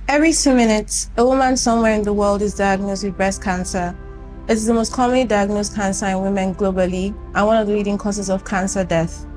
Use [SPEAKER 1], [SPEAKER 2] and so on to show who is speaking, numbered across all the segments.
[SPEAKER 1] Every 2 minutes, a woman somewhere in the world is diagnosed with breast cancer. It is the most commonly diagnosed cancer in women globally and one of the leading causes of cancer death.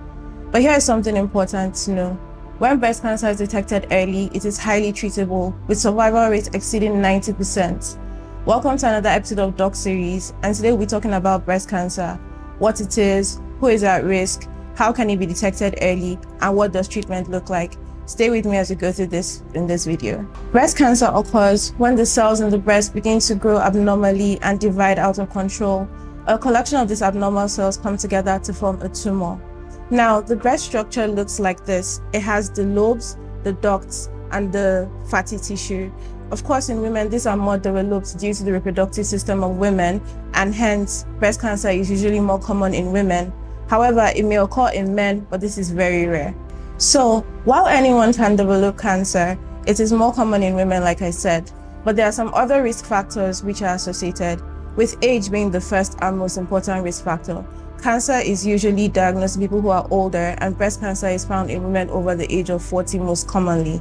[SPEAKER 1] But here is something important to know. When breast cancer is detected early, it is highly treatable, with survival rates exceeding 90%. Welcome to another episode of Doc Series, and today we'll be talking about breast cancer, what it is, who is at risk, how can it be detected early, and what does treatment look like. Stay with me as we go through this in this video. Breast cancer occurs when the cells in the breast begin to grow abnormally and divide out of control. A collection of these abnormal cells come together to form a tumor. Now, the breast structure looks like this. It has the lobes, the ducts, and the fatty tissue. Of course, in women, these are more developed due to the reproductive system of women, and hence, breast cancer is usually more common in women. However, it may occur in men, but this is very rare. So, while anyone can develop cancer, it is more common in women, like I said, but there are some other risk factors which are associated, with age being the first and most important risk factor. Cancer is usually diagnosed in people who are older, and breast cancer is found in women over the age of 40 most commonly.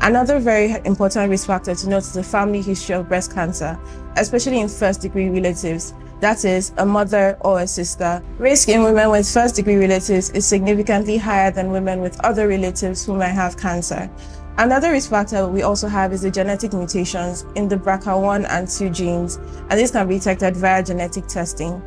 [SPEAKER 1] Another very important risk factor to note is the family history of breast cancer, especially in first-degree relatives. That is, a mother or a sister. Risk in women with first-degree relatives is significantly higher than women with other relatives who might have cancer. Another risk factor we also have is the genetic mutations in the BRCA1 and 2 genes, and this can be detected via genetic testing.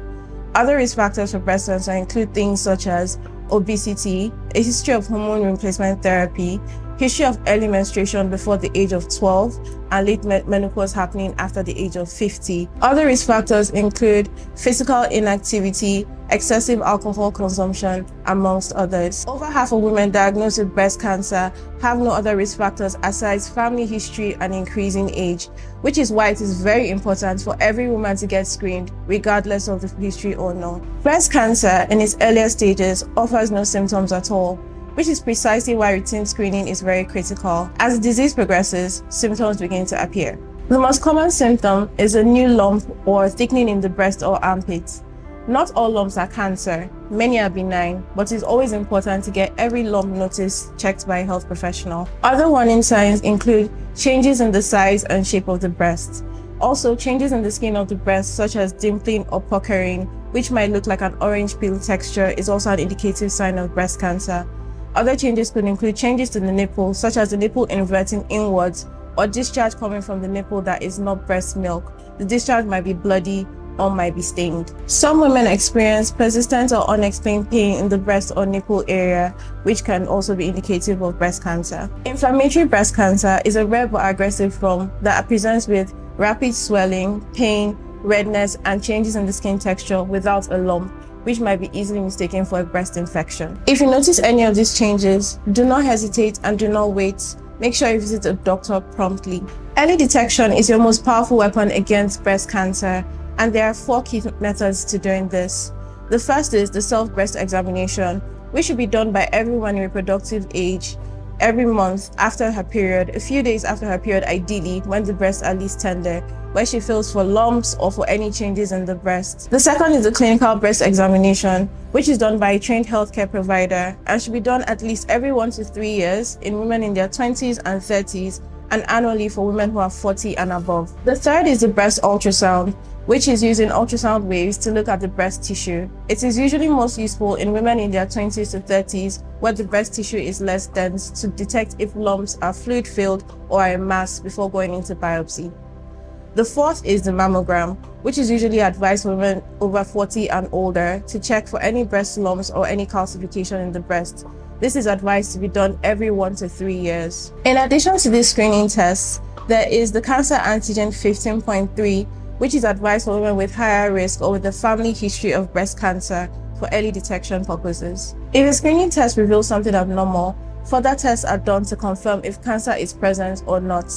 [SPEAKER 1] Other risk factors for breast cancer include things such as obesity, a history of hormone replacement therapy, history of early menstruation before the age of 12, and late menopause happening after the age of 50. Other risk factors include physical inactivity, excessive alcohol consumption, amongst others. Over half of women diagnosed with breast cancer have no other risk factors aside family history and increasing age, which is why it is very important for every woman to get screened, regardless of the history or not. Breast cancer in its earlier stages offers no symptoms at all, which is precisely why routine screening is very critical. As the disease progresses, symptoms begin to appear. The most common symptom is a new lump or thickening in the breast or armpit. Not all lumps are cancer, many are benign, but it's always important to get every lump noticed checked by a health professional. Other warning signs include changes in the size and shape of the breast. Also, changes in the skin of the breast, such as dimpling or puckering, which might look like an orange peel texture, is also an indicative sign of breast cancer. Other changes could include changes to the nipple, such as the nipple inverting inwards, or discharge coming from the nipple that is not breast milk. The discharge might be bloody or might be stained. Some women experience persistent or unexplained pain in the breast or nipple area, which can also be indicative of breast cancer. Inflammatory breast cancer is a rare but aggressive form that presents with rapid swelling, pain, redness, and changes in the skin texture without a lump, which might be easily mistaken for a breast infection. If you notice any of these changes, do not hesitate and do not wait. Make sure you visit a doctor promptly. Early detection is your most powerful weapon against breast cancer, and there are 4 key methods to doing this. The first is the self-breast examination, which should be done by everyone in reproductive age every month after her period, a few days after her period ideally, when the breasts are least tender, where she feels for lumps or for any changes in the breast. The second is the clinical breast examination, which is done by a trained healthcare provider and should be done at least every 1 to 3 years in women in their 20s and 30s, and annually for women who are 40 and above. The third is the breast ultrasound, which is using ultrasound waves to look at the breast tissue. It is usually most useful in women in their 20s to 30s, where the breast tissue is less dense, to detect if lumps are fluid-filled or are a mass before going into biopsy. The fourth is the mammogram, which is usually advised for women over 40 and older to check for any breast lumps or any calcification in the breast. This is advised to be done every 1 to 3 years. In addition to these screening tests, there is the cancer antigen 15.3, which is advised for women with higher risk or with a family history of breast cancer for early detection purposes. If a screening test reveals something abnormal, further tests are done to confirm if cancer is present or not.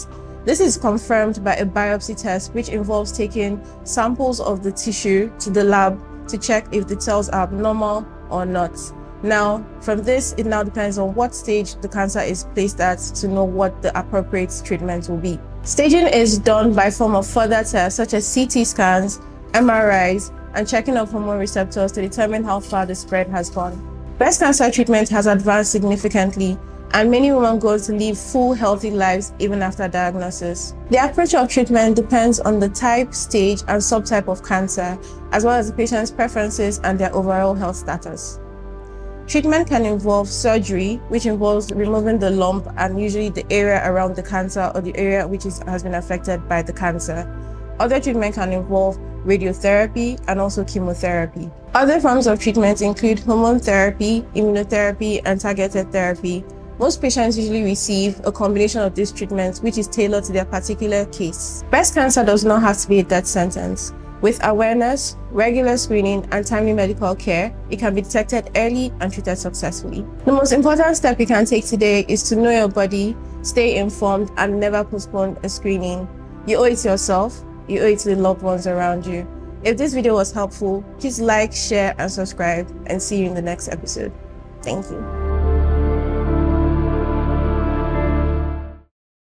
[SPEAKER 1] This is confirmed by a biopsy test, which involves taking samples of the tissue to the lab to check if the cells are abnormal or not. Now, from this, it now depends on what stage the cancer is placed at to know what the appropriate treatment will be. Staging is done by form of further tests such as CT scans, MRIs, and checking of hormone receptors to determine how far the spread has gone. Breast cancer treatment has advanced significantly, and many women go on to live full, healthy lives even after diagnosis. The approach of treatment depends on the type, stage, and subtype of cancer, as well as the patient's preferences and their overall health status. Treatment can involve surgery, which involves removing the lump and usually the area around the cancer or the area which has been affected by the cancer. Other treatment can involve radiotherapy and also chemotherapy. Other forms of treatment include hormone therapy, immunotherapy, and targeted therapy. Most patients usually receive a combination of these treatments, which is tailored to their particular case. Breast cancer does not have to be a death sentence. With awareness, regular screening, and timely medical care, it can be detected early and treated successfully. The most important step you can take today is to know your body, stay informed, and never postpone a screening. You owe it to yourself, you owe it to the loved ones around you. If this video was helpful, please like, share, and subscribe, and see you in the next episode. Thank you.